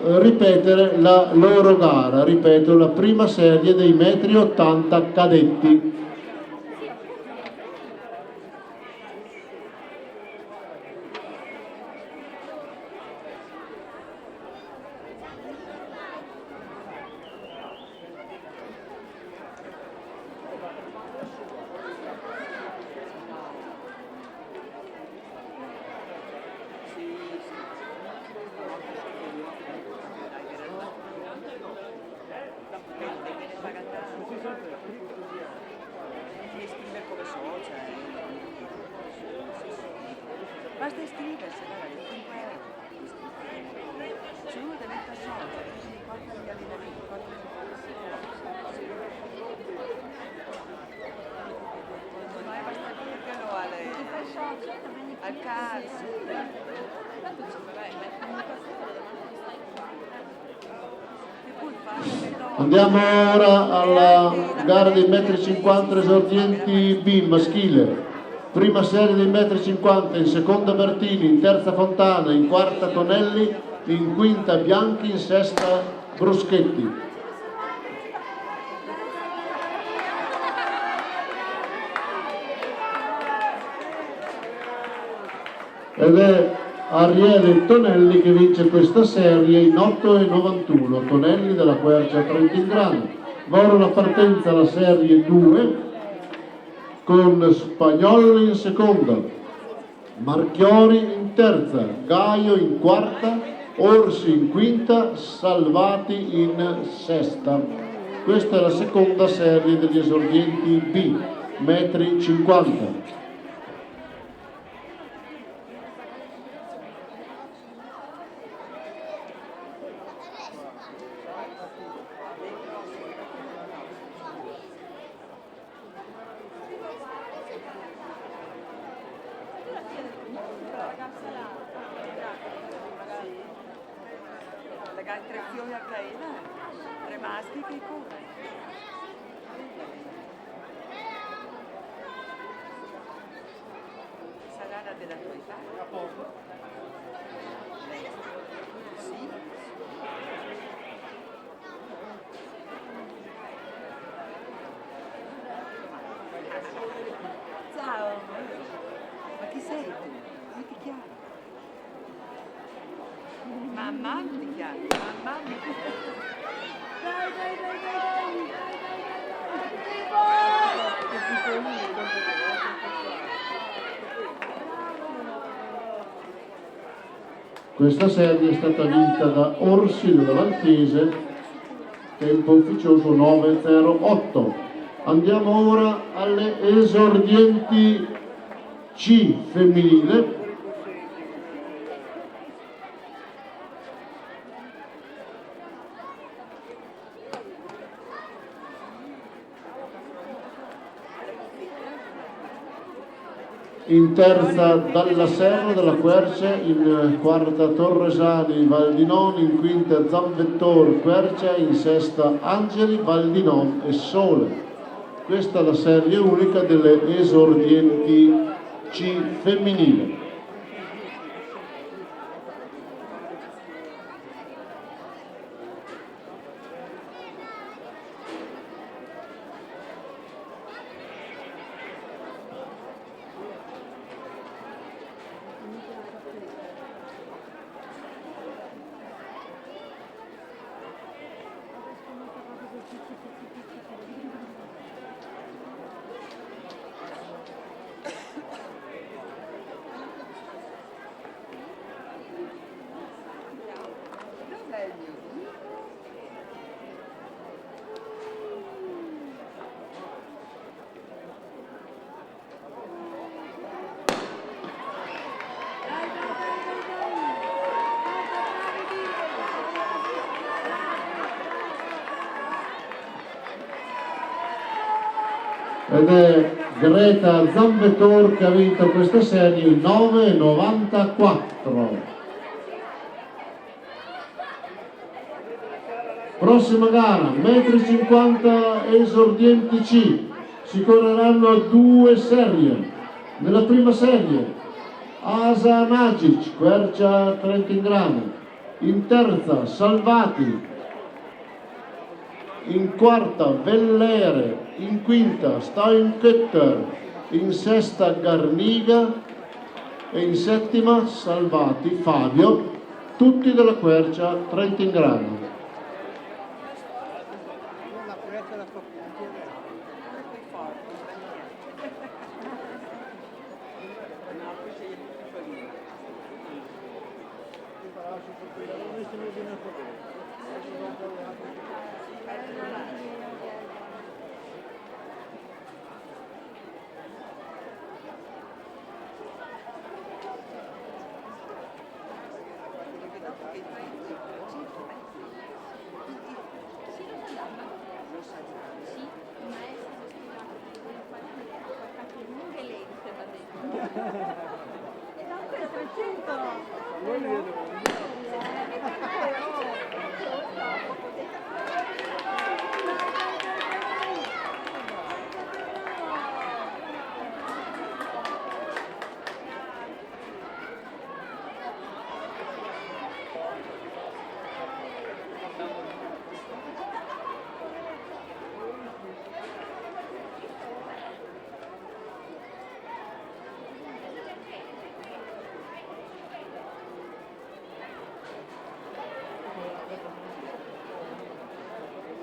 ripetere la loro gara. Ripeto, la prima serie dei metri 80 cadetti. Basta iscriversi, guarda, 5 euro. Su, diventa socio, quindi porta gli allenamenti, porta le cose. Ma basta dirlo al calcio. Andiamo ora alla gara dei metri 50 esordienti B maschile. Prima serie dei metri 50, in seconda Bertini, in terza Fontana, in quarta Tonelli, in quinta Bianchi, in sesta Bruschetti. Ed è Ariele Tonelli che vince questa serie in 8,91. Tonelli della Quercia Trentingrano. Ora la partenza alla serie 2 con Spagnoli in seconda, Marchiori in terza, Gaio in quarta, Orsi in quinta, Salvati in sesta. Questa è la seconda serie degli esordienti B, metri 50. Legare 3 fiori a caena, 3 maschi che corrono. Sarà della tua età? Sì. Ciao. Ma chi sei tu? Come ti chiami? Mamma ti chiami? Mamma mi dai, dai, dai, dai, Questa serie è stata vinta da Orsi del Lavantese, tempo ufficioso 9,08. Andiamo ora alle esordienti C femminile. In terza Dalla Serra della Quercia, in quarta Torresani Valdinon, in quinta Zamvettor Quercia, in sesta Angeli Valdinon e Sole. Questa è la serie unica delle esordienti C femminile. Ed è Greta Zambetor che ha vinto questa serie in 9,94. Prossima gara, metri 50 esordienti C. Si correranno 2 serie. Nella prima serie Asa Nagic, Quercia Trentingrano, in terza Salvati, in quarta Vellere, in quinta Steinkötter, in sesta Garniga e in settima Salvati Fabio, tutti della Quercia Trentingrano.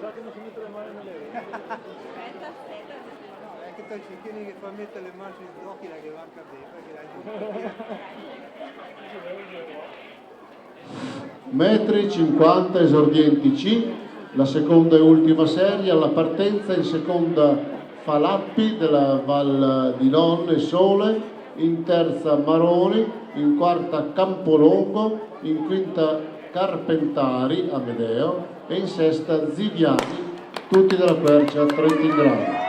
Sa che non si mette le mani nelle orecchie. Aspetta, aspetta. È che poi si tiene che fa mettere le mani sugli occhi che va a cadere, perché la Metri 50 esordienti C, la seconda e ultima serie. Alla partenza in seconda Falappi della Val di Non e Sole, in terza Maroni, in quarta Campolongo, in quinta Carpentari Amedeo e in sesta Ziviani, tutti della Quercia Trentingrano.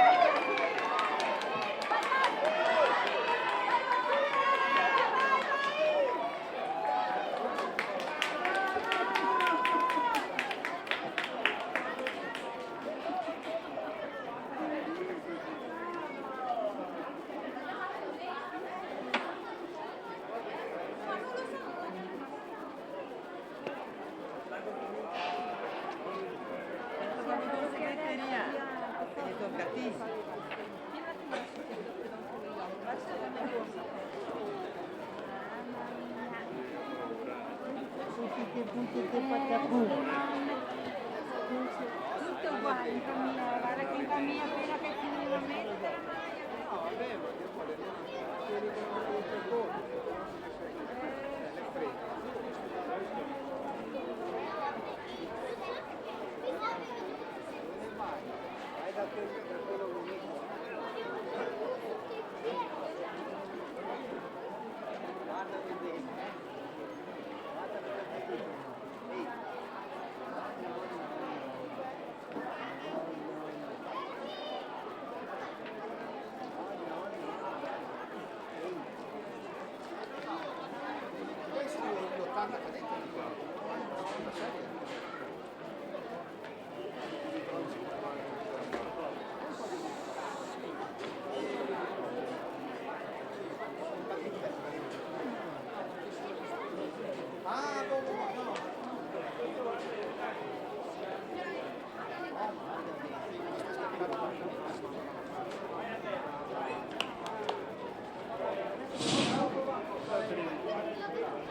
Tutto uguale in famiglia, guarda che in famiglia appena che si lo mette.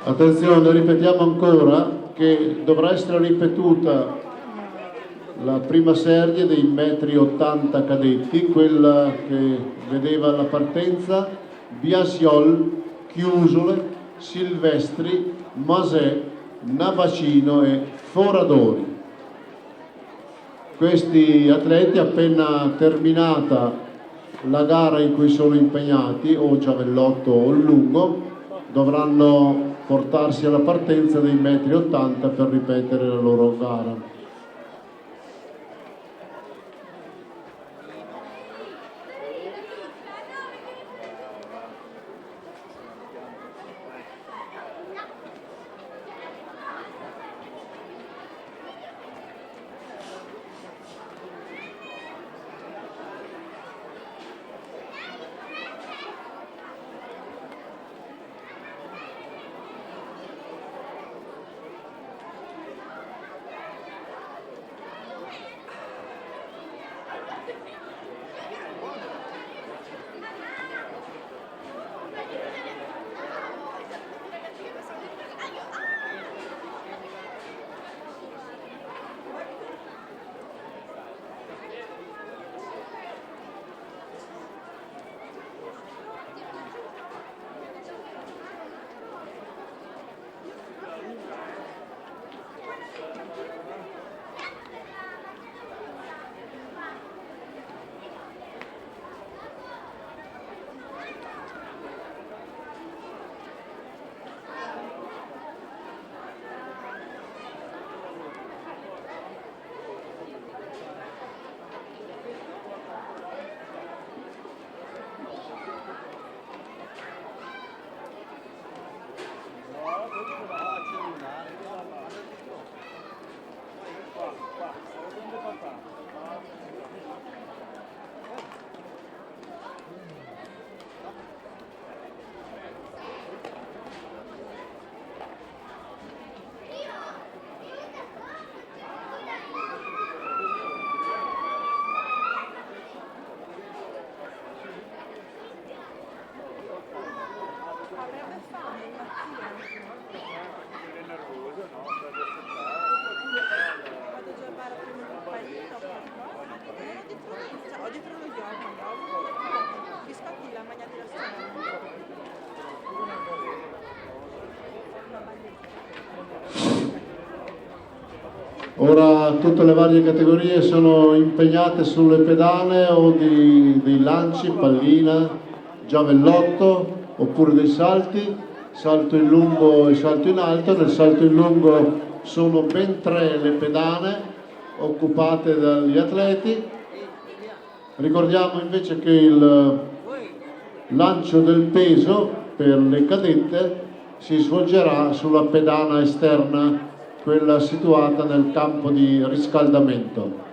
Attenzione, ripetiamo ancora che dovrà essere ripetuta la prima serie dei metri 80 cadetti, quella che vedeva la partenza Biasiol, Chiusole, Silvestri, Masè, Navacino e Foradori. Questi atleti, appena terminata la gara in cui sono impegnati, o giavellotto o lungo, dovranno portarsi alla partenza dei metri 80 per ripetere la loro gara. Ora tutte le varie categorie sono impegnate sulle pedane o dei lanci, pallina, giavellotto oppure dei salti, salto in lungo e salto in alto. Nel salto in lungo sono ben 3 le pedane occupate dagli atleti. Ricordiamo invece che il lancio del peso per le cadette si svolgerà sulla pedana esterna, quella situata nel campo di riscaldamento.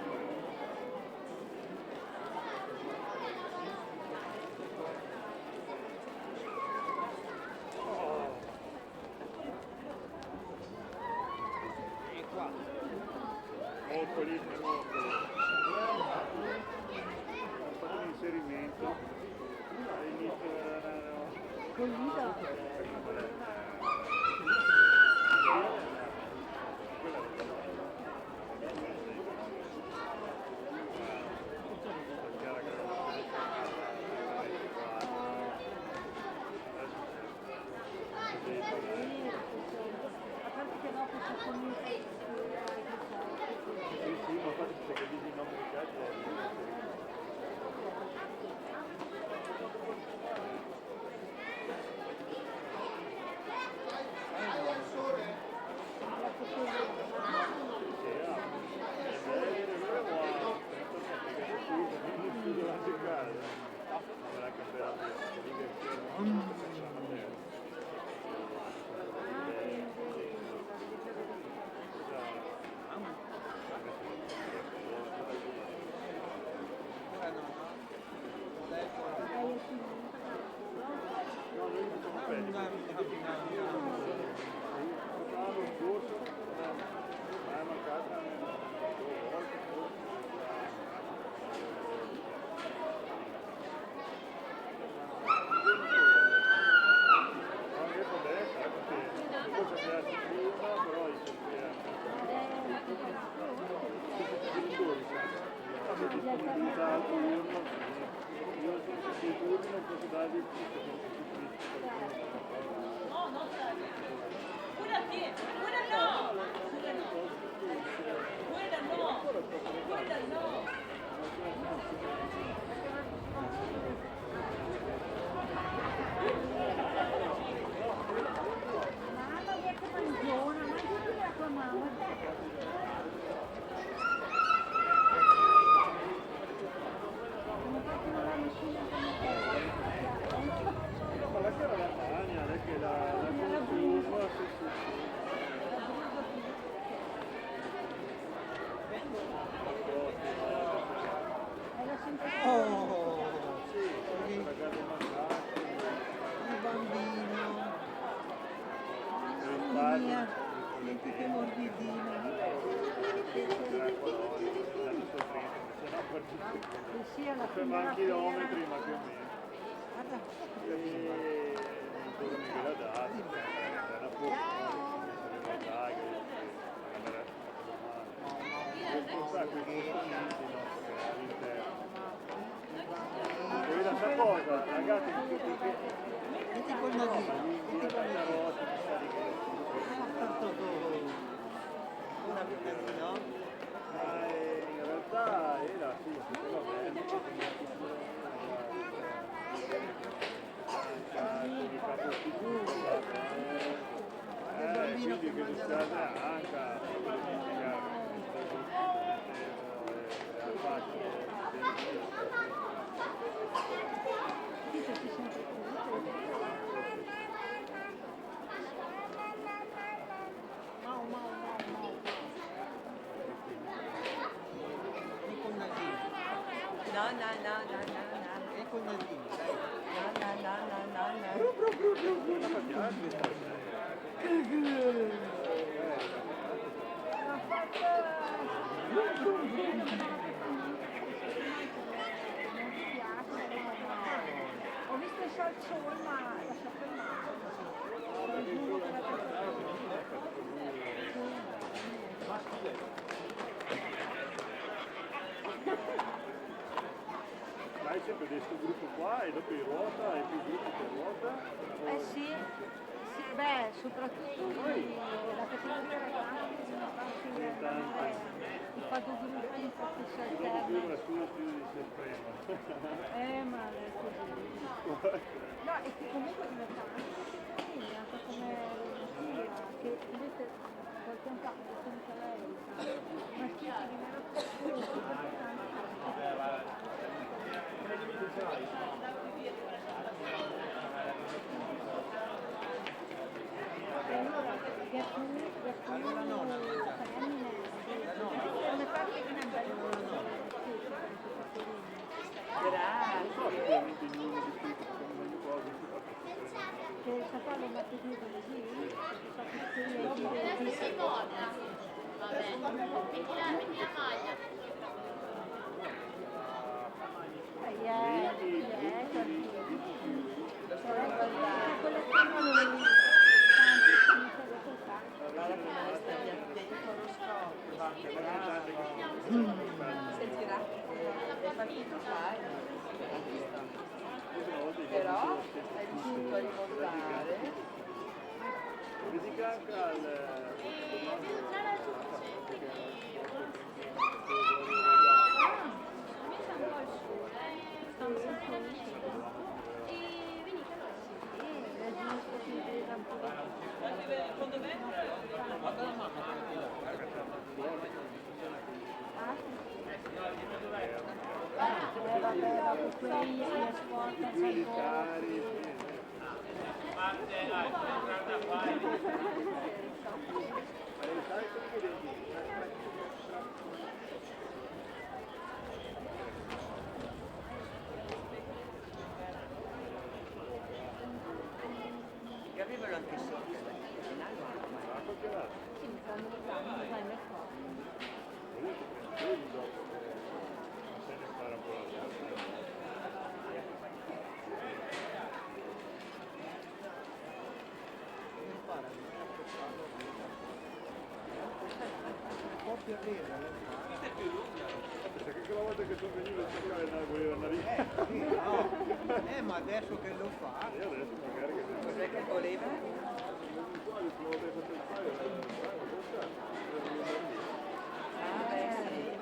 Hai sempre questo gruppo qua e dopo in ruota e più gruppi per ruota? Sì, sì, beh, soprattutto la categoria ragazzi, trovato gruppi che si Io alternano. la sua si esprema. Ma è così. No, e che comunque diventa anche come Lucia, che invece qualche anno fa, senza lei, maschietti di meno Allora no, non mangiare. come parte che ne è bello. Grazie. Ovviamente in uno di più, come ogni cosa si fa per Che il cavallo batte più così, perché fa tutte le Adesso sei morta. Va bene. Metti la maglia. quelle che non le Guarda come stai attento allo scopo. Bravo. Sentirà. È partito fai. Però hai riuscito a rimontare. vedi anche al... Devi entrare al luce. E venite militari, Che avevano anche sotto. se ne spara un po' la testa. Un po' più arriva, Perché quella volta che sono venuto a cercare voleva andare via. sì, no. Ma adesso che lo fa, E adesso magari che ne Cos'è che voleva? quali sono le fatto il paio, Ah, beh, sì.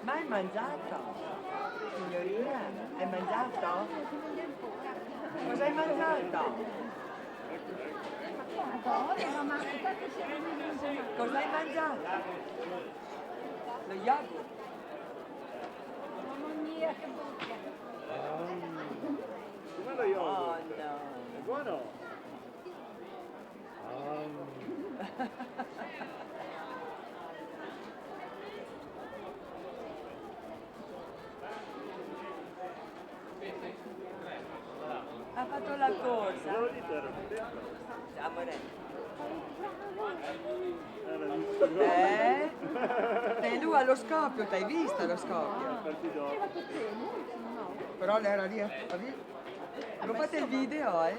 Ma hai mangiato? Signorina, hai mangiato? Cosa hai mangiato? Cosa hai mangiato? Lo yogurt? Mamma mia, che brutta! Com'è lo Oh yogurt? no. È buono? Ha fatto la corsa. Lo dite era contento? Amore. Era giusto. E lui allo scoppio, t'hai visto lo scoppio? Infatti dopo. Però lei era lì, ha visto? Lo fate il video, eh?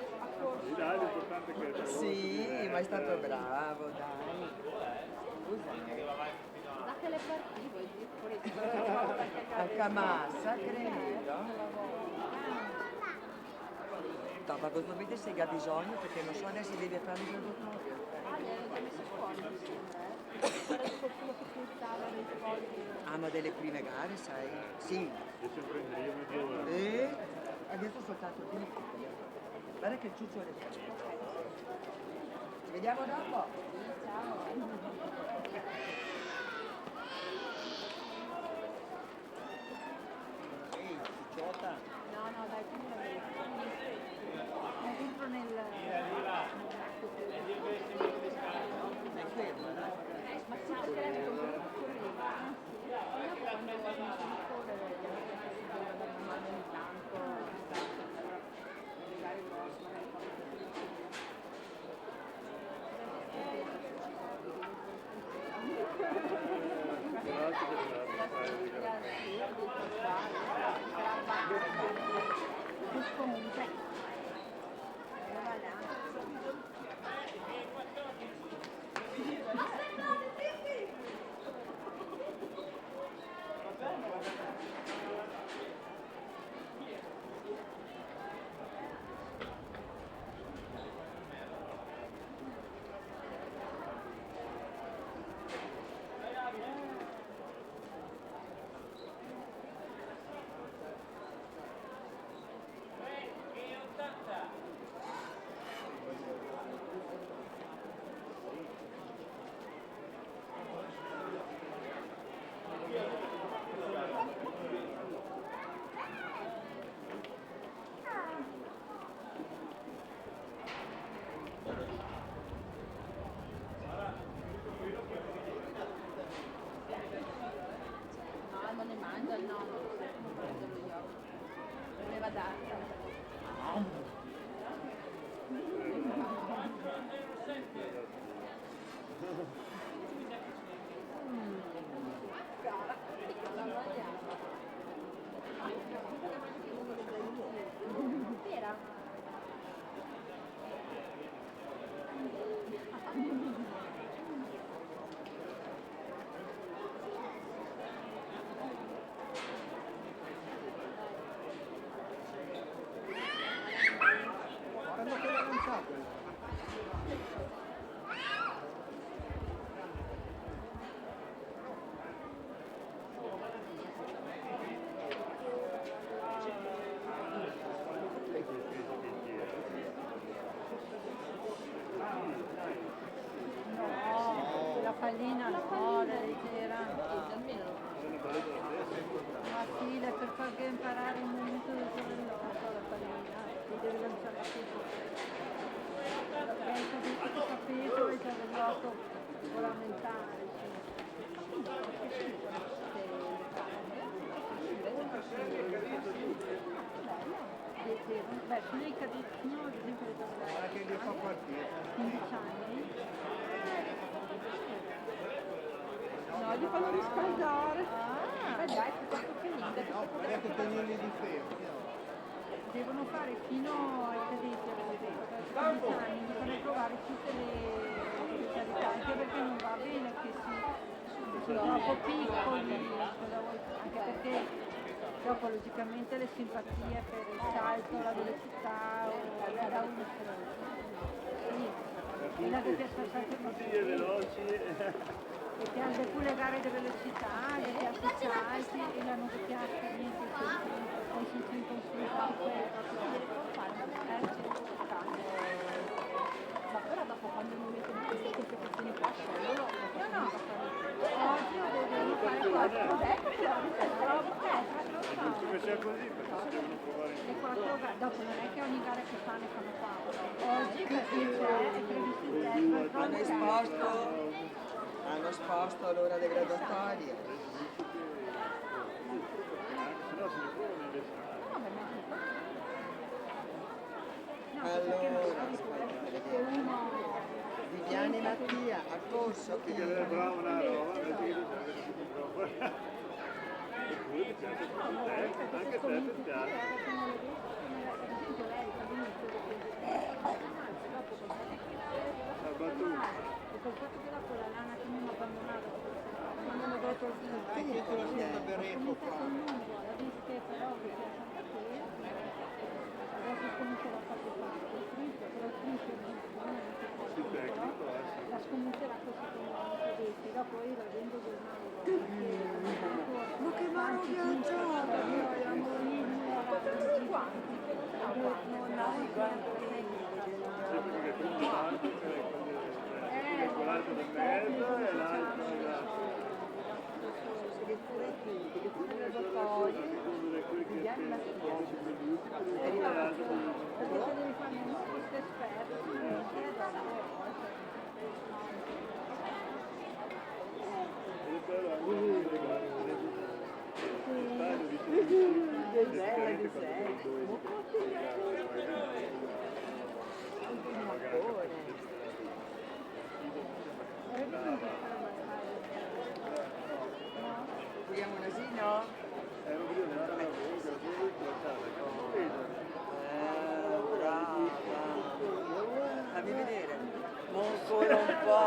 Sì, dai, l'importante è che è Sì, ma è stato bravo, dai. Scusa. Da che le partivo, A Camassa, credo. No, ma questo video se ha bisogno perché non so adesso deve fare il graduatorio. Ah, ma delle prime gare, sai? Sì. Io sempre in io mezz'ora. E adesso soltanto qui. Guarda che ciuccio le Ci vediamo dopo. Ehi, cicciotta. No, dai, quindi la vedo. È dentro nel... È quello, no? Ma si potrebbe correva. Io quando ho iniziato a correre, gli avevo detto da una mano ogni tanto, magari no, non lo sai come prende lo yogurt. Voleva darla. Era? Quando che l'ha lanciato? No, la pallina no, la leggera. Ma sì, è per farti imparare il momento del sorelloso la pallina, ti deve lanciare tutto. Penso che tutto capito e il sorelloso regolamentare. Beh, fino ai cadettino, ad esempio le Guarda che li fa partire. 15 anni. No, gli fanno riscaldare. Ah, dai, che fatto finita. No, guarda che tenerli di ferro. Devono fare fino ai cadetti, ad esempio, per 15 anni, devono provare tutte le specialità, anche perché non va bene che sono troppo piccoli, anche perché dopo logicamente le simpatie per il salto, la velocità o da uno sì, quella che ti aspettate Tutti veloci. che ti hanno più le gare di velocità, che ti ha salti e la non ti piace niente, non si sentono Ma però dopo quando mi mettono queste competizioni qua scelgono, no, oggi devo fare quattro, Come sia così, perché si devono provare in e quattro dopo non è che ogni gara che fanno 4. Oggi perché è previsto il test, hanno esposto l'ora delle graduatorie. se no se ne provano invece. Allora, aspetta, Viviani Mattia ha corso Che deve bravo una roba, invece che deve tutto troppo. Eppure ti piace tutto te, anche te ti piace. Ha battuto. E col fatto che dopo la lana che mi ha abbandonato, quando hanno dato il film, Che dietro la senta berretto qua. la viste però che si è sempre qui, adesso scomunque la fate fare, il trinco, però il trinco è Sul tecnico, sì. la scomunterà così come l'hanno detto, dopo io la vendo giornale. Ma che mano viaggiata! Sempre che prima parte, quell'altro del mezzo e l'altro Perché se devi fare molto esperto, Vogliamo un asino? Brava. Fammi vedere. Ancora un po'.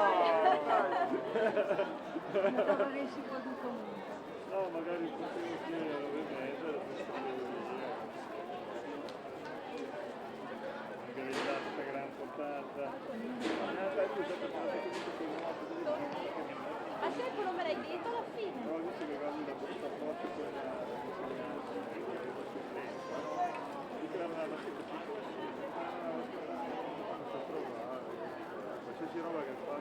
non avresti potuto comunque. No, magari il continuo pieno ovviamente, magari gli dà questa gran portata. Ma sai quello me l'hai detto alla fine? Però visto che guardi la porta forte quella dico la una sempre piccola basta provare qualsiasi roba che fa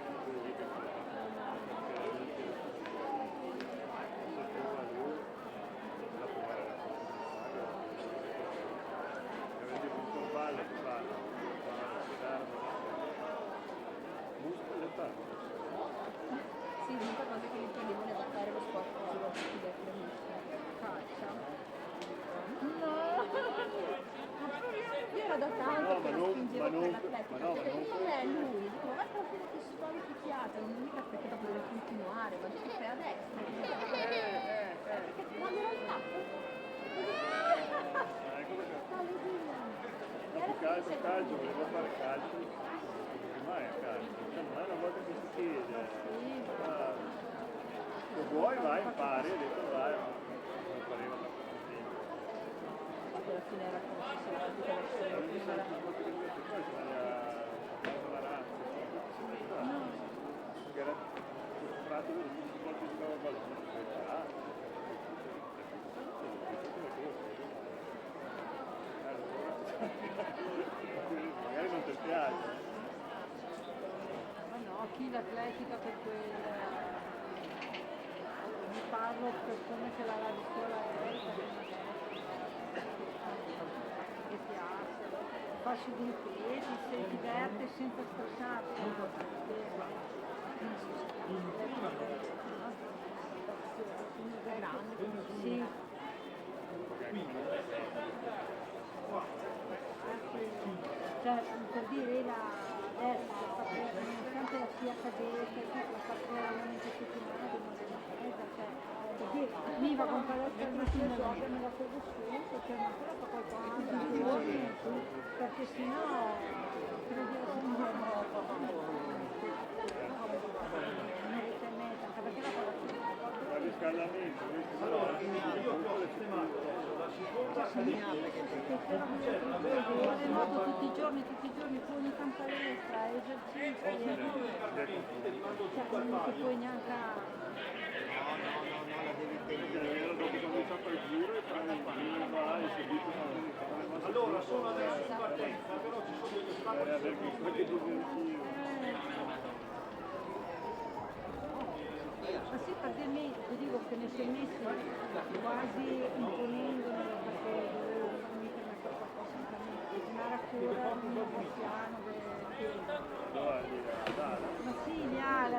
faceva da tanto No, che ma la non- spingeva ma non- per l'atletica. ma no, ma Perché non- com'è lui? Dico, ma guarda che si fa picchiata, non mica perché dopo deve continuare, ma tu sei a destra. Perché quando era il tappo? Ecco perché. Sta lesina. E alla fine Calcio, sei calcio, così. voleva fare calcio. Ormai è calcio. Cioè, non è una volta che si chiede. Se vuoi vai, impari, e detto vai, ma non pareva abbastanza. Alla fine era come se si era tutta la storia Ogni prima era... sempre molto che poi sbaglia la razza, che era comprato per tutti i colpi di nuovo pallone, magari non ti spiace. Ma no, chi l'atletica per quel... Ne parlo per come se la di scuola che piace, faccio dei pesi, si diverte senza stressarsi. Sì. Cioè, per dire la destra, nonostante la sia cadete, tutto, fa 3 allenamenti a settimana di un'ora cioè, per dire, mi va con palestra al mattino dopo me la prendo su, perché non te la fa qualcosa tutti i giorni, perché sennò, per dire, un'oretta e mezza, anche perché la palestra Ma riscaldamento, questi però nuoto tutti i giorni, poi ogni tanto palestra, esercizi, cioè non ti puoi neanche... dopo quando sta poi giuro e fai il giro vai, subito Allora sono adesso in partenza, però ci sono degli ostacoli qualche diversivo. Ma sì, per me, ti dico che ne si è messi quasi imponendo perché dovevo mettere qualcosa assolutamente, andare a correre un piano ma sì,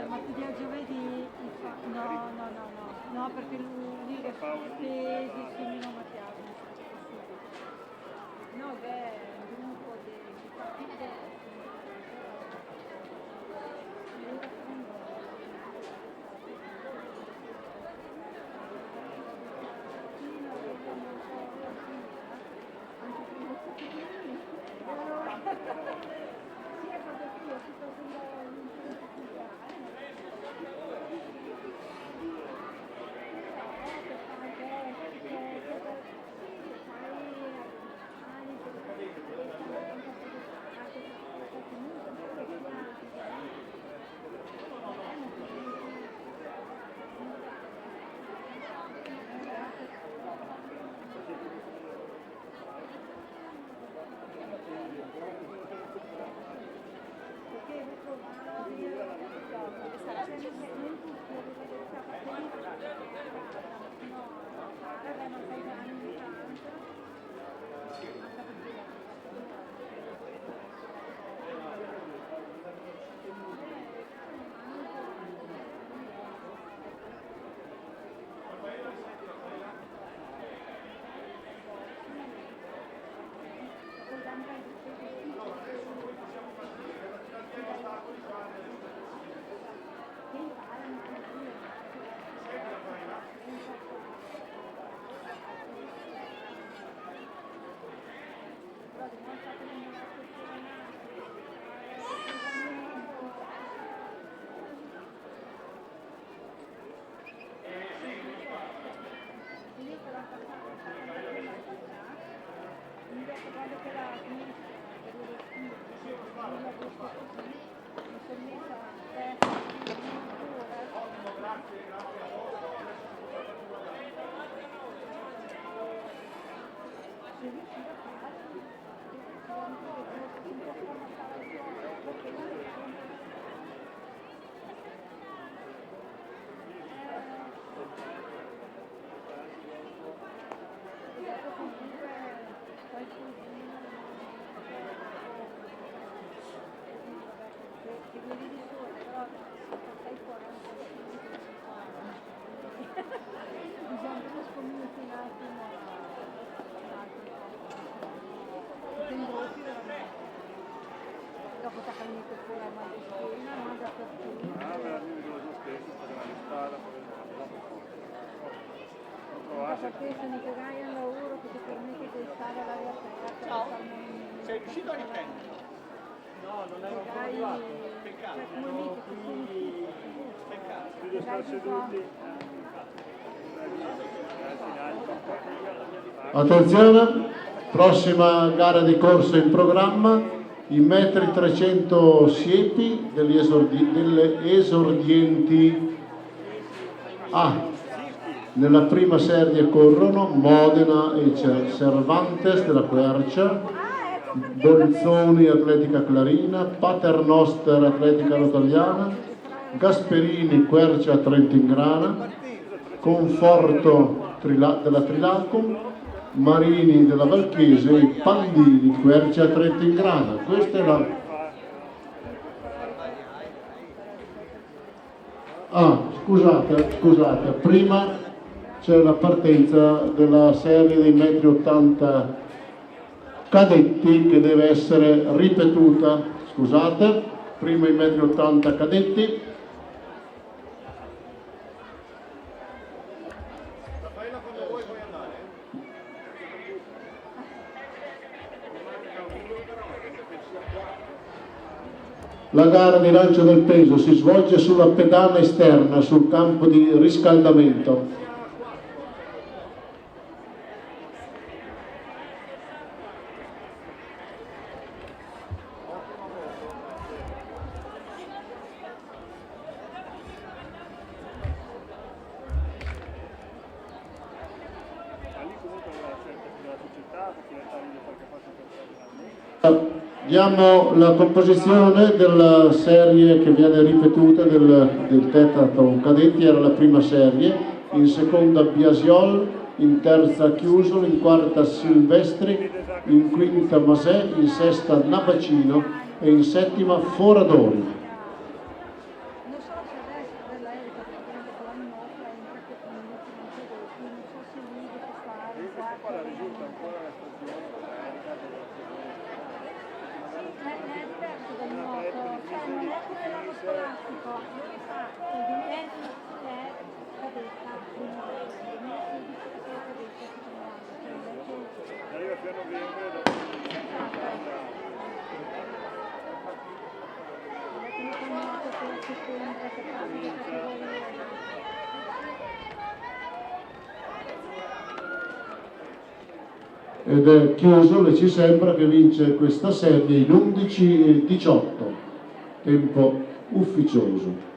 ma tu dia giovedì no, perché lui che fa pesi, sì, non mi piace, no, che è un gruppo di partite. Tengo perché se ne pegai un lavoro che ti permette di stare all'aria aperta. Ciao, sei riuscito a riprendere? No, non ero ancora arrivato. Peccato. Sono qui. Peccato. Devo stare seduti. Attenzione, prossima gara di corsa in programma, i metri 300 siepi delle esordienti A. Nella prima serie corrono Modena e Cervantes della Quercia, Bolzoni Atletica Clarina, Paternoster Atletica Rotagliana, Gasperini Quercia Trentingrana, Conforto della Trilacum, Marini della Valchese e Pandini Quercia Trentingrana. Questa è la... scusate, prima c'è la partenza della serie dei metri 80 cadetti che deve essere ripetuta. Scusate, prima i metri 80 cadetti. La gara di lancio del peso si svolge sulla pedana esterna, sul campo di riscaldamento. Diamo la composizione della serie che viene ripetuta del Tetrathlon cadetti. Era la prima serie, in seconda Biasiol, in terza Chiusolo, in quarta Silvestri, in quinta Masè, in sesta Nabacino e in settima Foradori. Non so se adesso della Erika praticamente con la nostra entra che minuti non c'è dopo, non so se lui deve fare Qua risulta ancora la stazione. è diverso dal nuoto, cioè non è come l'anno scolastico, lui fa sedimento, cadetta, prima del 2016 che sei cadetta secondo anno, che invece Arriva fino a novembre dopo Ed è Chiusolo e ci sembra che vince questa serie in 11 e 18, tempo ufficioso.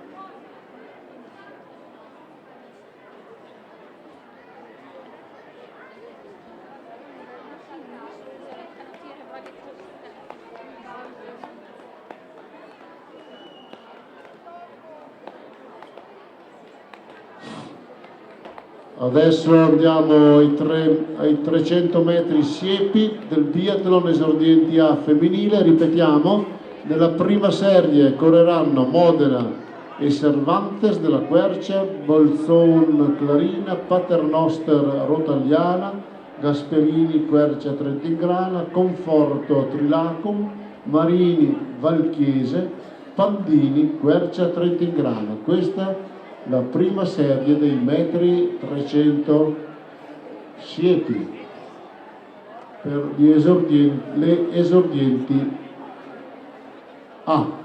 Adesso andiamo ai 300 metri siepi del biathlon esordienti A femminile. Ripetiamo, nella prima serie correranno Modena e Cervantes della Quercia, Bolzon Clarina, Paternoster Rotagliana, Gasperini Quercia Trentingrana, Conforto Trilacum, Marini Valchiese, Pandini Quercia Trentingrana. Questa la prima serie dei metri 300 siepi per le esordienti A.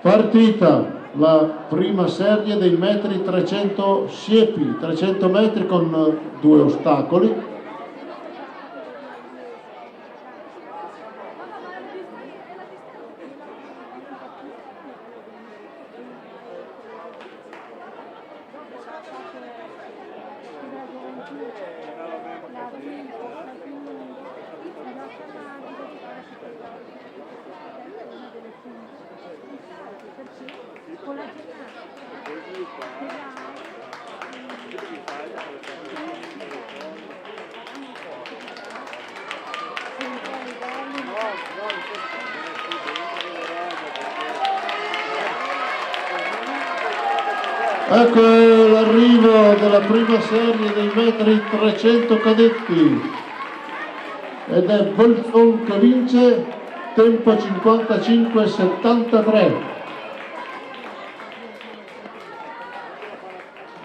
Partita la prima serie dei metri 300 siepi, 300 metri con 2 ostacoli. Ecco l'arrivo della prima serie dei metri 300 cadetti ed è Bolzon che vince, tempo 55,73.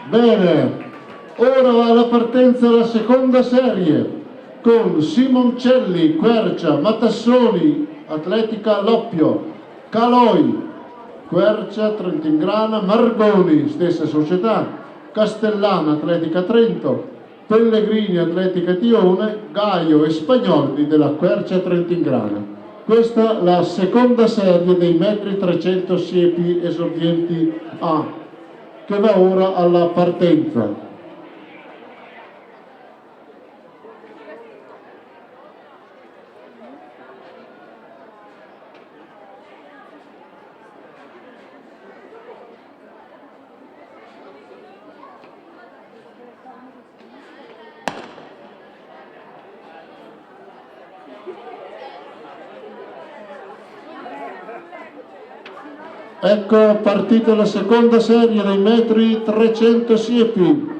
Bene, ora va alla partenza la seconda serie con Simoncelli, Quercia, Matassoni, Atletica Loppio, Caloi, Quercia, Trentingrana, Margoni, stessa società, Castellana, Atletica Trento, Pellegrini, Atletica Tione, Gaio e Spagnoli della Quercia Trentingrana. Questa la seconda serie dei metri 300 siepi esordienti A, che va ora alla partenza. Ecco partita la seconda serie dei metri 300 siepi.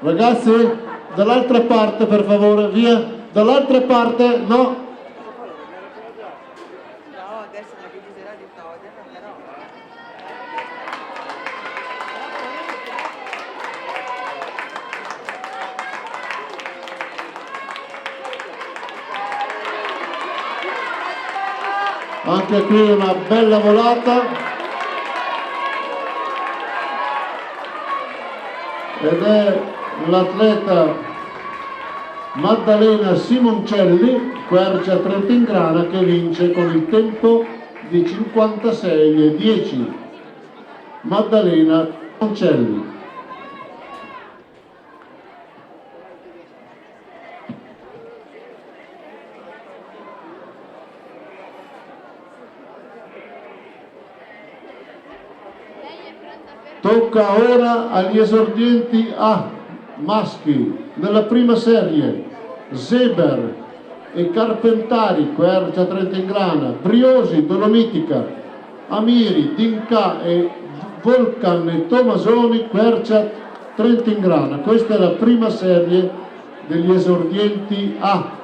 Ragazzi, dall'altra parte per favore, via, dall'altra parte, no. Anche qui una bella volata ed è l'atleta Maddalena Simoncelli, Quercia Trentingrana, che vince con il tempo di 56,10. Maddalena Simoncelli. Tocca ora agli esordienti A maschi nella prima serie: Zeber e Carpentari, Quercia Trentingrana, Briosi, Dolomitica, Amiri, Dinca e Volcan e Tomasoni, Quercia Trentingrana. Questa è la prima serie degli esordienti A.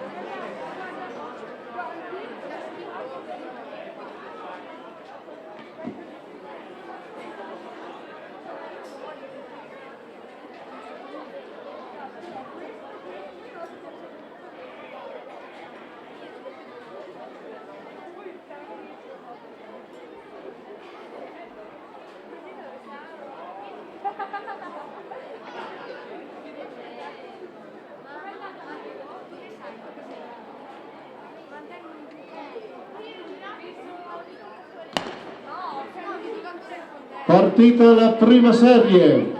Partita la prima serie.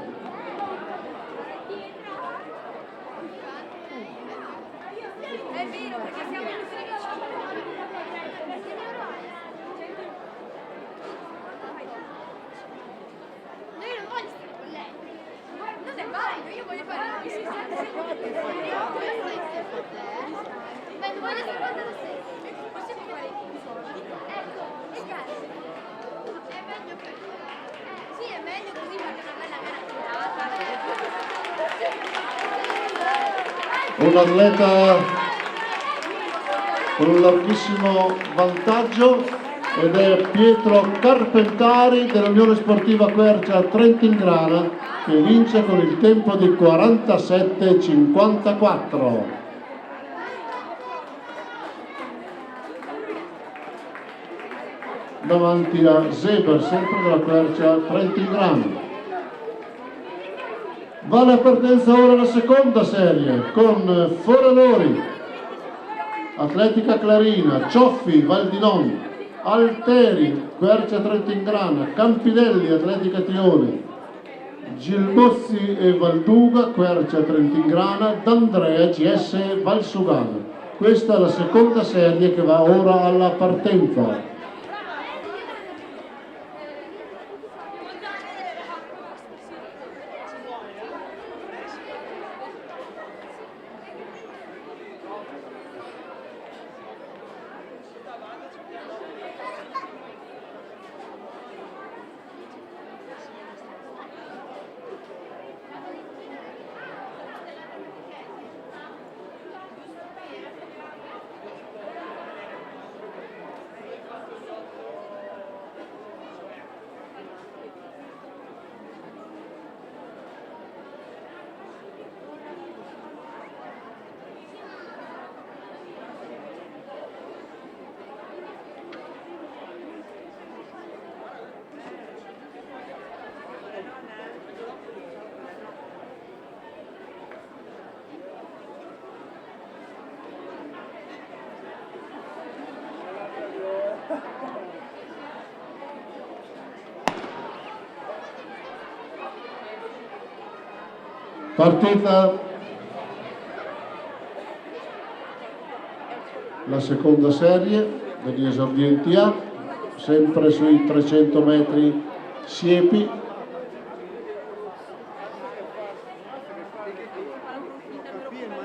Un atleta con un larghissimo vantaggio ed è Pietro Carpentari dell'Unione Sportiva Quercia Trentingrana, che vince con il tempo di 47,54. Davanti a Zeber, sempre della Quercia Trentingrana. Va la partenza ora la seconda serie con Foradori, Atletica Clarina, Cioffi, Valdinon, Alteri, Quercia Trentingrana, Campinelli, Atletica Tione, Gilbozzi e Valduga, Quercia Trentingrana, D'Andrea, GS Valsugana. Questa è la seconda serie che va ora alla partenza. Partita la seconda serie degli esordienti A, sempre sui 300 metri siepi. Ma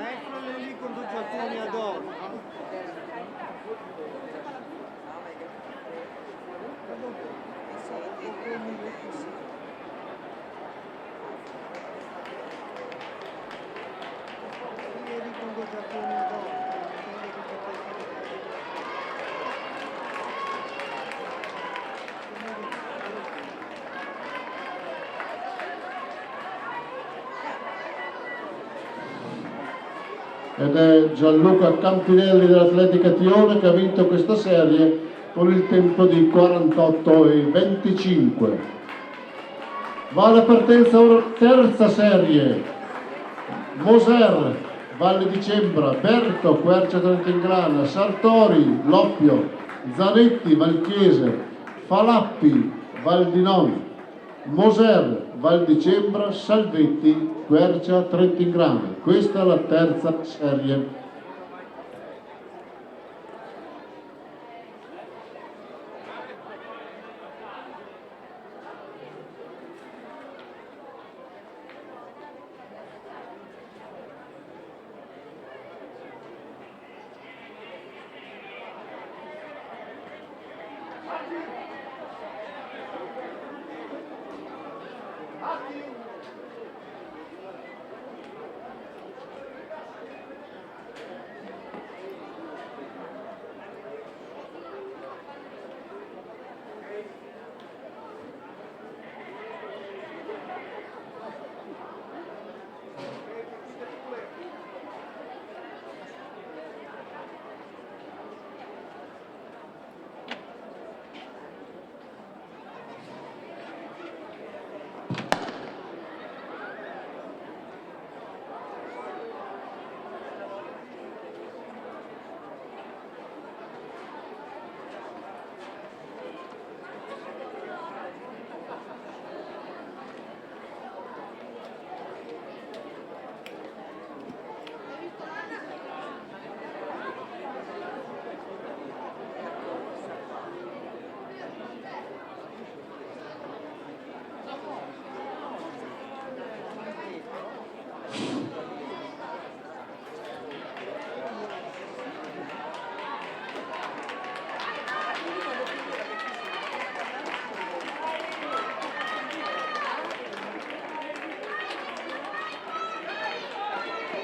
eccole lì con due giacconi ad oro. Lì con due giacconi ad oro. Ed è Gianluca Campinelli dell'Atletica Tione che ha vinto questa serie con il tempo di 48,25. Va alla partenza ora terza serie: Moser, Valle di Cembra, Berto, Quercia Trentingrana, Sartori, Loppio, Zanetti, Valchiese, Falappi, Val di Non, Moser, Val di Cembra, Salvetti, Quercia Trentingrana. Questa è la terza serie.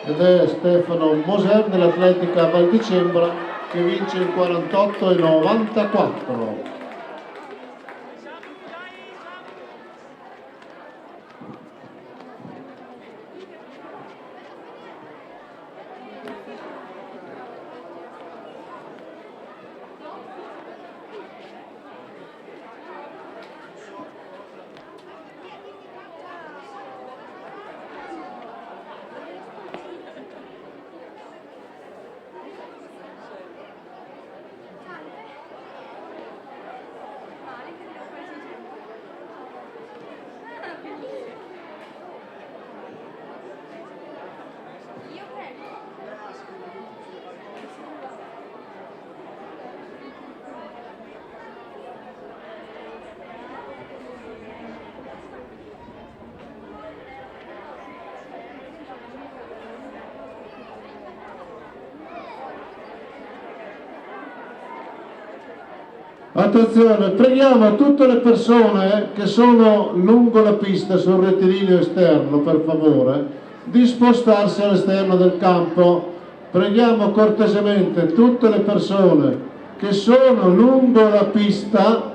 Ed è Stefano Moser dell'Atletica Val di Cembra che vince il 48,94. Attenzione, preghiamo tutte le persone che sono lungo la pista sul rettilineo esterno, per favore, di spostarsi all'esterno del campo. Preghiamo cortesemente tutte le persone che sono lungo la pista,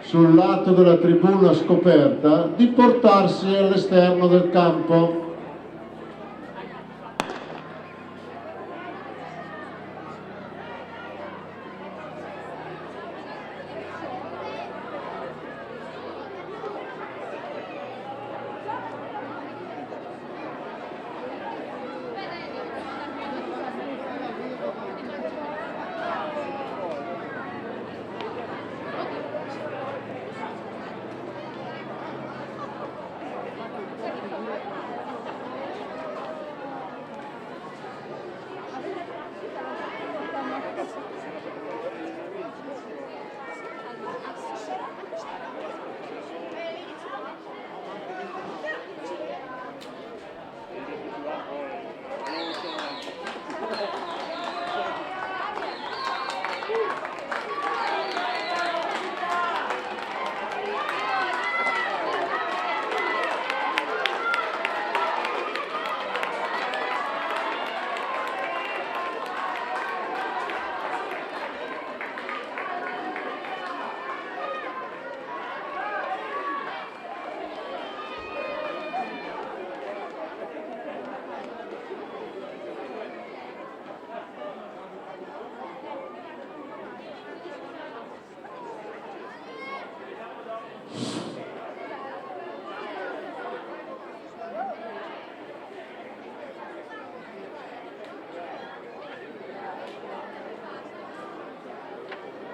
sul lato della tribuna scoperta, di portarsi all'esterno del campo.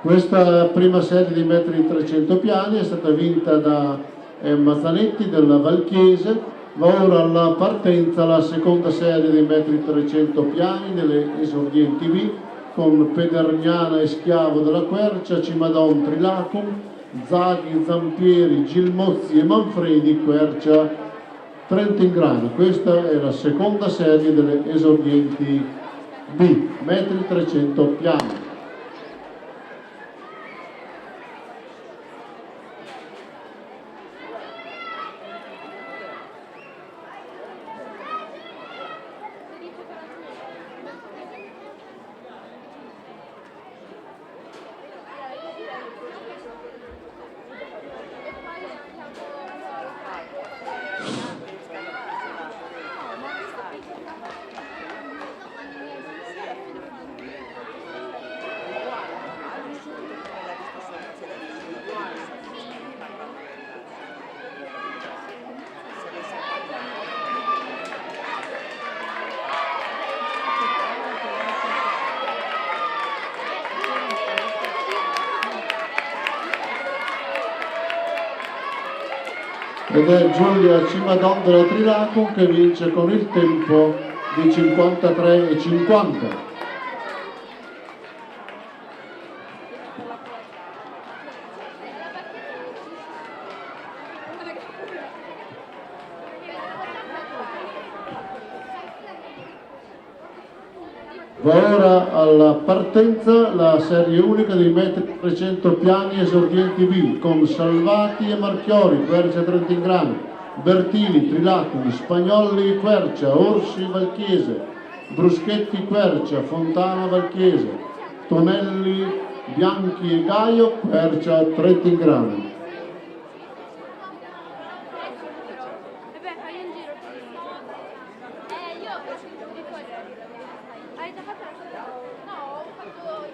Questa prima serie di metri 300 piani è stata vinta da Emma Zanetti della Valchiese. Va ora alla partenza la seconda serie dei metri 300 piani delle esordienti B con Pedergnana e Schiavo della Quercia, Cimadon Trilacum, Zaghi, Zampieri, Gilmozzi e Manfredi, Quercia, Trentingrana. Questa è la seconda serie delle esordienti B, metri 300 piani. Ed è Giulia Cimadon della Trilacum che vince con il tempo di 53,50. Va ora alla partenza la serie unica dei metri 300 piani esordienti B con Salvati e Marchiori, Quercia Trentingrana, Bertini, Trilacum, Spagnolli, Quercia, Orsi, Valchiese, Bruschetti, Quercia, Fontana, Valchiese, Tonelli, Bianchi e Gaio, Quercia Trentingrana. Hai già fatto la cosa? No, ho fatto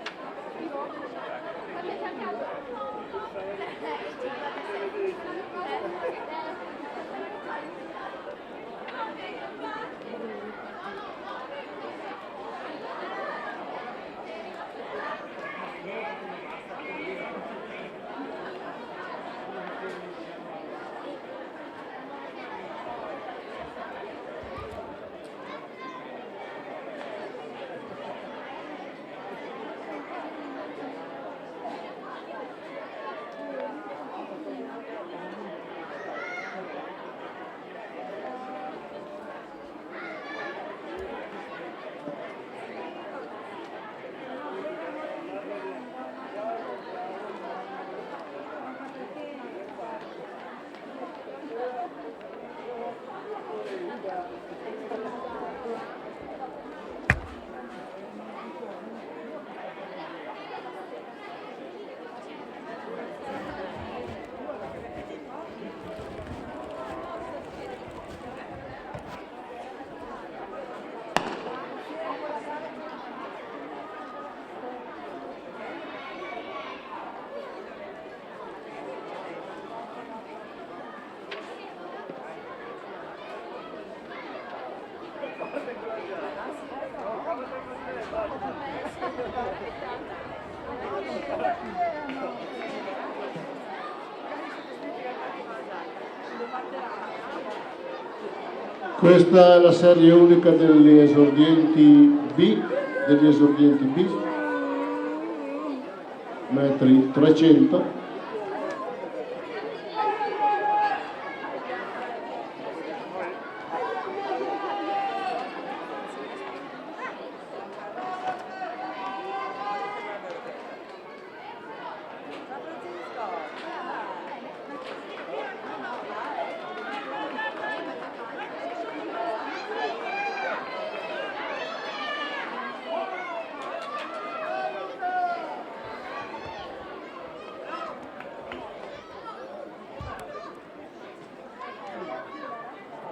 Questa è la serie unica degli esordienti B, metri 300.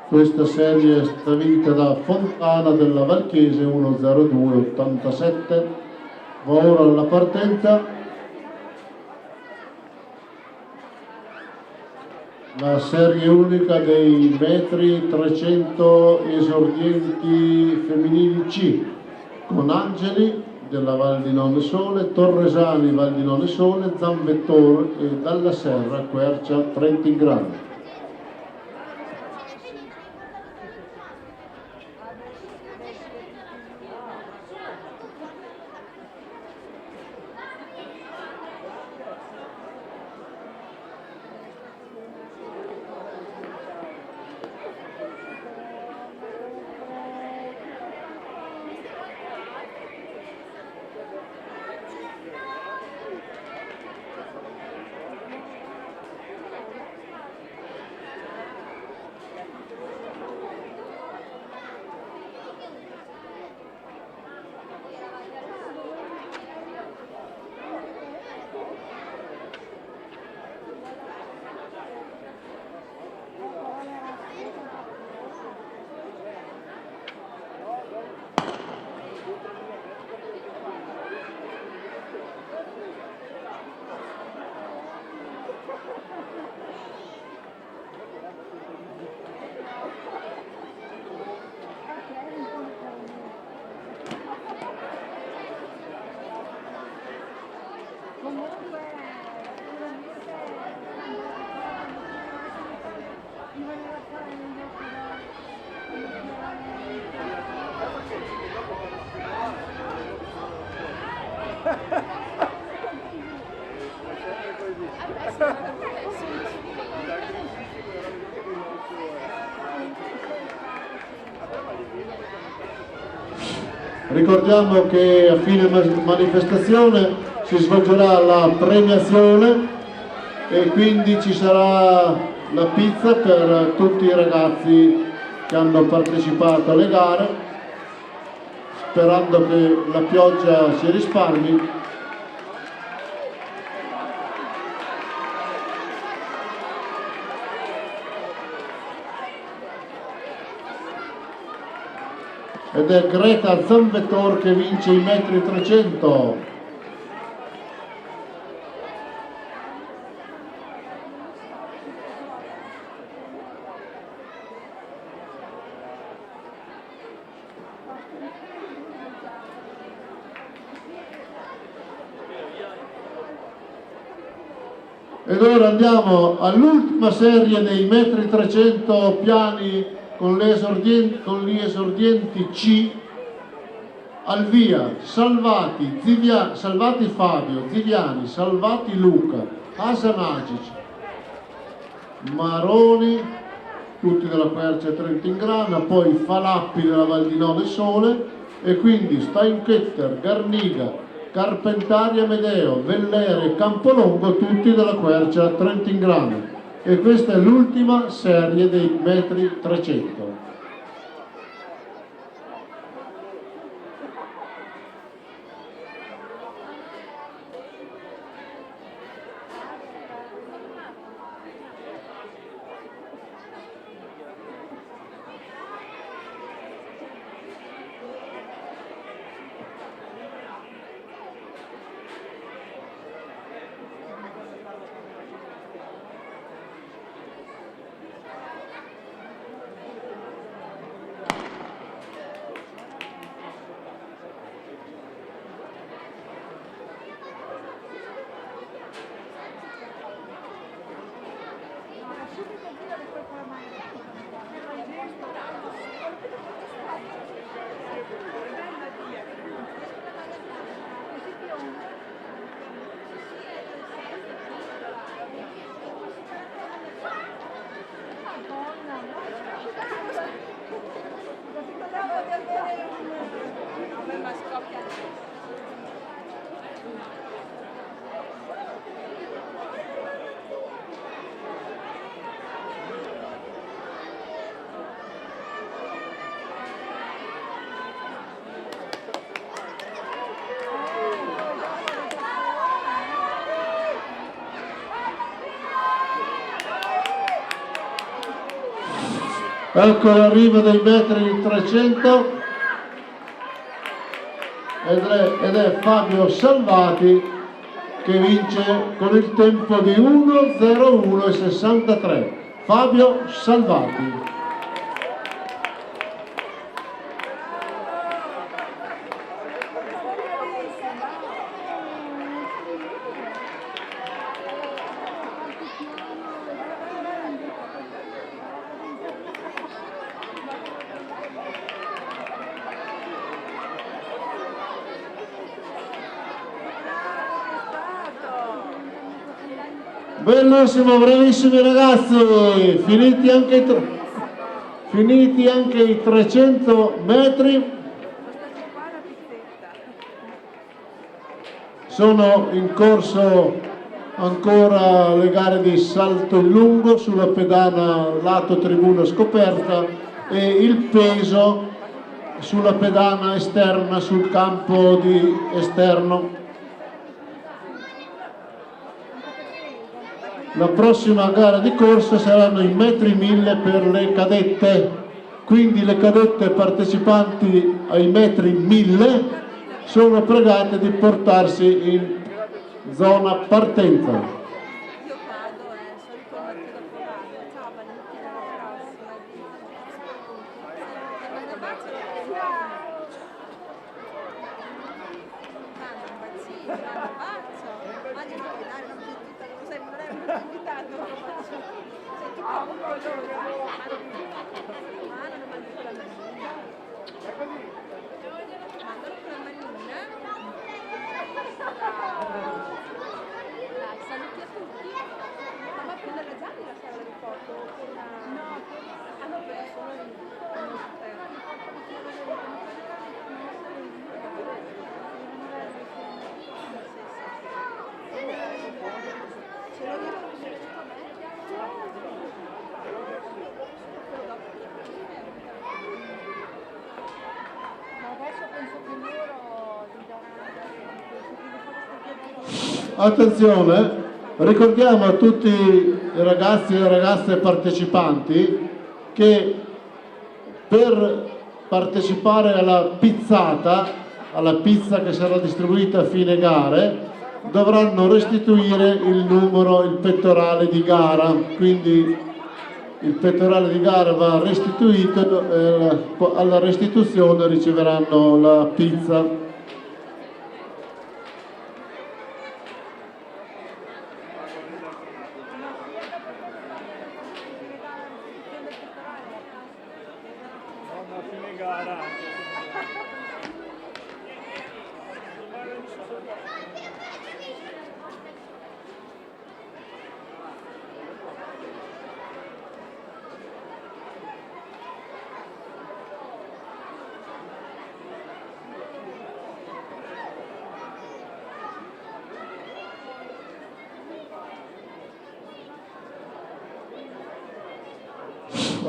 Questa serie è stata vinta da Fontana della Valchiese 1:02,87. Va ora alla partenza la serie unica dei metri 300 esordienti femminili C con Angeli, della Val di Nonne Sole, Torresani Val di Nonne Sole, Zamvettor e Dalla Serra Quercia Trentin Grande. Ricordiamo che a fine manifestazione si svolgerà la premiazione e quindi ci sarà la pizza per tutti i ragazzi che hanno partecipato alle gare, sperando che la pioggia si risparmi. Ed è Greta Zamvettor che vince i metri 300. Ed ora andiamo all'ultima serie dei metri 300 piani con gli esordienti C. Al via Salvati, Salvati Fabio, Ziviani, Salvati Luca, Asanagic, Maroni, tutti della Quercia Trentingrana, poi Falappi della Val di Nove Sole e quindi Steinketter, Garniga, Carpentari Amedeo, Vellere e Campolongo, tutti della Quercia Trentingrana. E questa è l'ultima serie dei metri 300. Ecco l'arrivo dei metri 300 ed è Fabio Salvati che vince con il tempo di 1:01:63. Fabio Salvati. Bellissimo, bravissimi ragazzi, finiti anche i 300 metri. Sono in corso ancora le gare di salto in lungo sulla pedana lato tribuna scoperta e il peso sulla pedana esterna sul campo di esterno. La prossima gara di corsa saranno i metri 1000 per le cadette, quindi le cadette partecipanti ai metri 1000 sono pregate di portarsi in zona partenza. Io vado, solito metto da provare. Ciao Valentina, alla prossima. Un bacino, un bacio. Ma io non puoi dare una picchita, non sei invitato. Sei tu come un loro. Ma non mandi con la manina. Mandalo con la manina. Dai, saluti a tutti. Ma va a prendere già la sala del porto? No, hanno preso adesso penso che loro gli daranno. Attenzione, ricordiamo a tutti i ragazzi e le ragazze partecipanti che per partecipare alla pizzata, alla pizza che sarà distribuita a fine gare, dovranno restituire il numero, il pettorale di gara, quindi il pettorale di gara va restituito e alla restituzione riceveranno la pizza. a fine gara.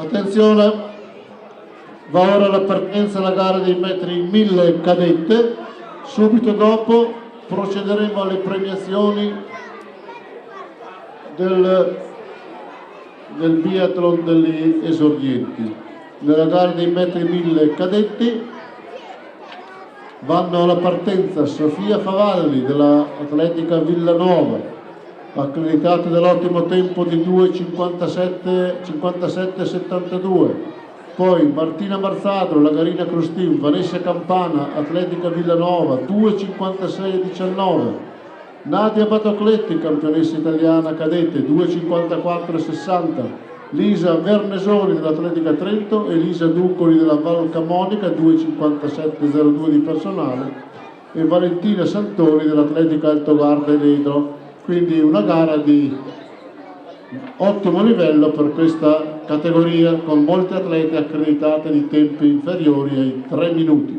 Attenzione, va ora la partenza alla gara dei metri 1000 cadette, subito dopo procederemo alle premiazioni del biathlon degli esordienti. Nella gara dei metri 1000 cadetti vanno alla partenza Sofia Favalli della Atletica Villanova, accreditata dell'ottimo tempo di 2:57,72. Poi Martina Marzadro, la Garina Crustin, Vanessa Campana, Atletica Villanova, 2:56,19. Nadia Batocletti, campionessa italiana cadette, 2:54,60. Lisa Vernesoni dell'Atletica Trento e Lisa Ducoli della Val Camonica, 2:57,02 di personale, e Valentina Santoni dell'Atletica Altogarda e Ledro. Quindi una gara di ottimo livello per questa categoria, con molte atlete accreditate di tempi inferiori ai 3 minuti.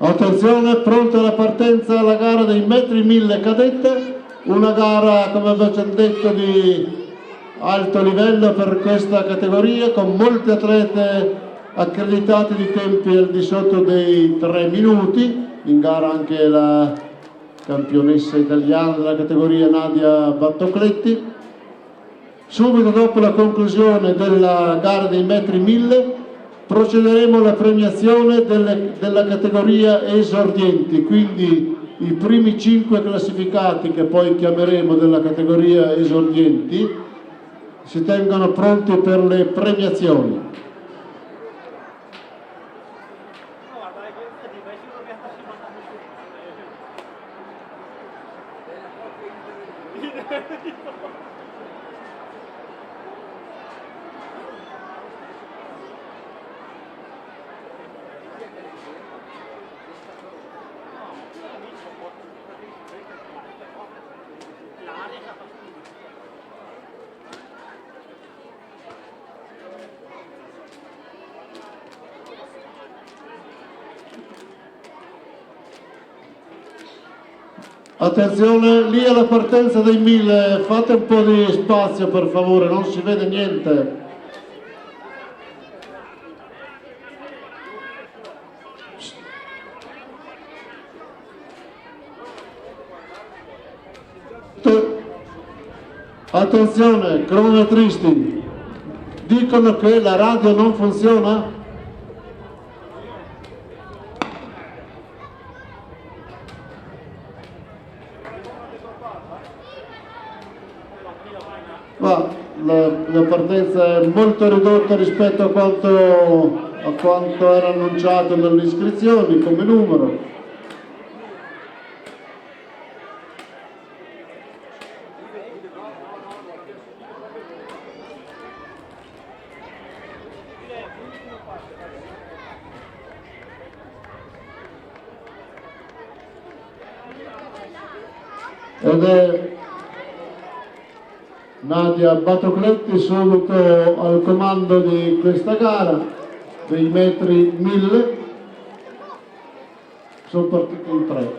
Attenzione, pronta la partenza alla gara dei metri 1000 cadette, una gara, come avevo già detto, di alto livello per questa categoria, con molti atlete accreditati di tempi al di sotto dei 3 minuti, in gara anche la campionessa italiana della categoria Nadia Battocletti. Subito dopo la conclusione della gara dei metri 1000 procederemo alla premiazione della categoria esordienti, quindi i primi 5 classificati, che poi chiameremo della categoria esordienti, si tengono pronti per le premiazioni. Attenzione, lì alla partenza dei 1000, fate un po' di spazio per favore, non si vede niente. Attenzione, cronometristi, dicono che la radio non funziona? Ma la partenza è molto ridotta rispetto a quanto era annunciato nelle iscrizioni come numero. Ed è Nadia Battocletti subito al comando di questa gara dei metri 1000. Sono partiti in 3.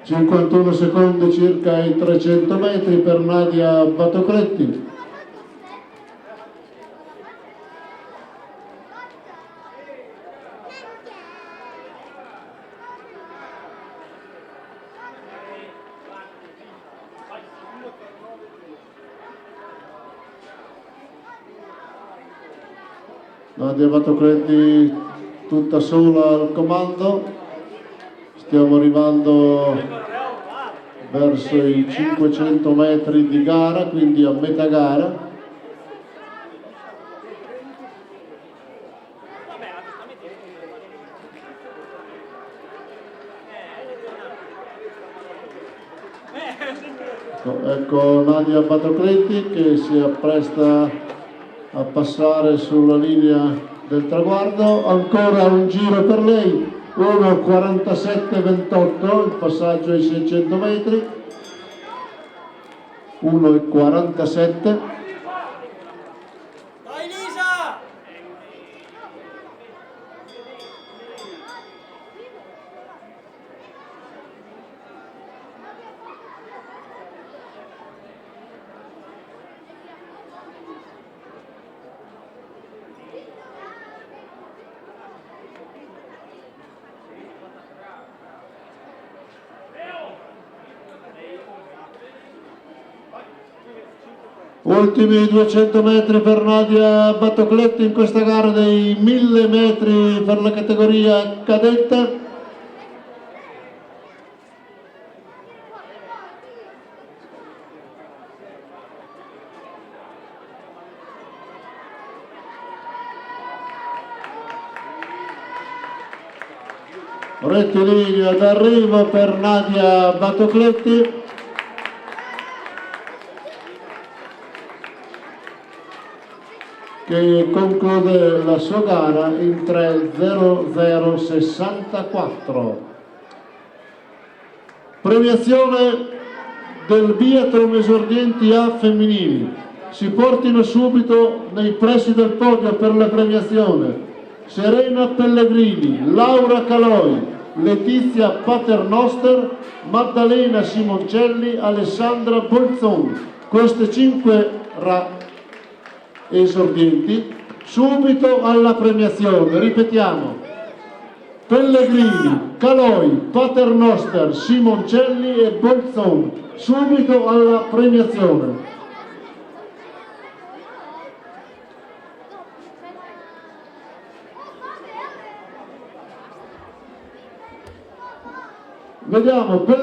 51 secondi circa ai 300 metri per Nadia Battocletti. Nadia Battocletti tutta sola al comando, stiamo arrivando verso i 500 metri di gara, quindi a metà gara. Ecco Nadia Battocletti che si appresta a passare sulla linea del traguardo, ancora un giro per lei, 1:47,28 il passaggio ai 600 metri, 1:47. Dai Lisa! Ultimi 200 metri per Nadia Battocletti in questa gara dei 1000 metri per la categoria cadetta. Rettilineo d'arrivo per Nadia Battocletti. Che conclude la sua gara in 3:00,64. Premiazione del biathlon esordienti A femminili. Si portino subito nei pressi del podio per la premiazione Serena Pellegrini, Laura Caloi, Letizia Paternoster, Maddalena Simoncelli, Alessandra Bolzon. Queste 5 esordienti subito alla premiazione. Ripetiamo: Pellegrini, Caloi, Paternoster, Simoncelli e Bolzon. Subito alla premiazione. Vediamo Pellegrini.